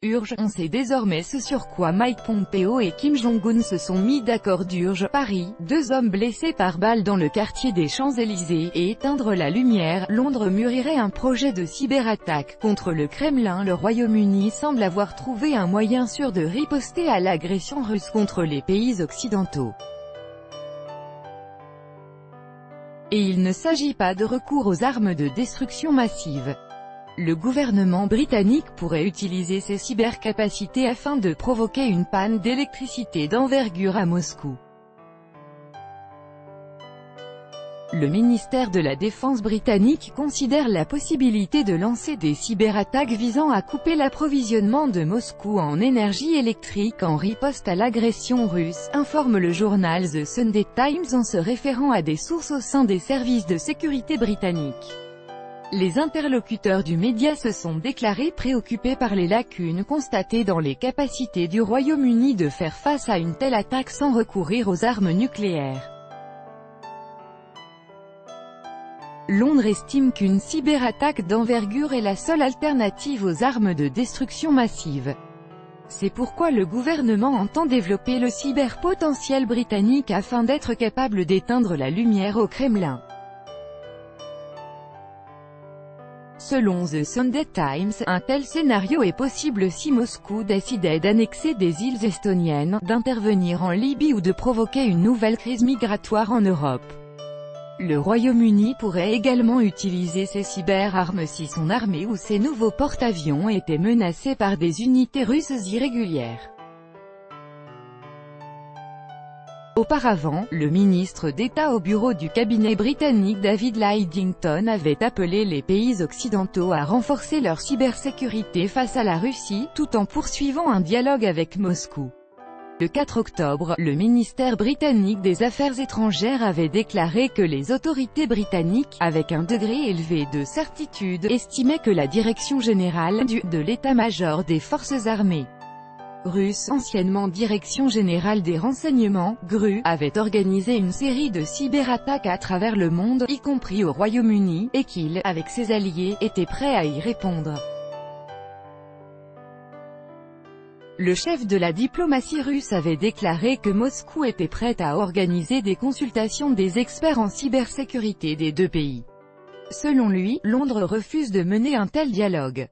Urge, on sait désormais ce sur quoi Mike Pompeo et Kim Jong-un se sont mis d'accord. D'urge, Paris, 2 hommes blessés par balle dans le quartier des Champs-Élysées, et éteindre la lumière, Londres mûrirait un projet de cyberattaque contre le Kremlin. Le Royaume-Uni semble avoir trouvé un moyen sûr de riposter à l'agression russe contre les pays occidentaux. Et il ne s'agit pas de recours aux armes de destruction massive. Le gouvernement britannique pourrait utiliser ses cybercapacités afin de provoquer une panne d'électricité d'envergure à Moscou. Le ministère de la Défense britannique considère la possibilité de lancer des cyberattaques visant à couper l'approvisionnement de Moscou en énergie électrique en riposte à l'agression russe, informe le journal The Sunday Times en se référant à des sources au sein des services de sécurité britanniques. Les interlocuteurs du média se sont déclarés préoccupés par les lacunes constatées dans les capacités du Royaume-Uni de faire face à une telle attaque sans recourir aux armes nucléaires. Londres estime qu'une cyberattaque d'envergure est la seule alternative aux armes de destruction massive. C'est pourquoi le gouvernement entend développer le cyberpotentiel britannique afin d'être capable d'éteindre la lumière au Kremlin. Selon The Sunday Times, un tel scénario est possible si Moscou décidait d'annexer des îles estoniennes, d'intervenir en Libye ou de provoquer une nouvelle crise migratoire en Europe. Le Royaume-Uni pourrait également utiliser ses cyberarmes si son armée ou ses nouveaux porte-avions étaient menacés par des unités russes irrégulières. Auparavant, le ministre d'État au bureau du cabinet britannique David Lidington avait appelé les pays occidentaux à renforcer leur cybersécurité face à la Russie, tout en poursuivant un dialogue avec Moscou. Le 4 octobre, le ministère britannique des Affaires étrangères avait déclaré que les autorités britanniques, avec un degré élevé de certitude, estimaient que la direction générale de l'état-major des forces armées russe, anciennement Direction générale des renseignements, GRU, avait organisé une série de cyberattaques à travers le monde, y compris au Royaume-Uni, et qu'il, avec ses alliés, était prêt à y répondre. Le chef de la diplomatie russe avait déclaré que Moscou était prête à organiser des consultations des experts en cybersécurité des deux pays. Selon lui, Londres refuse de mener un tel dialogue.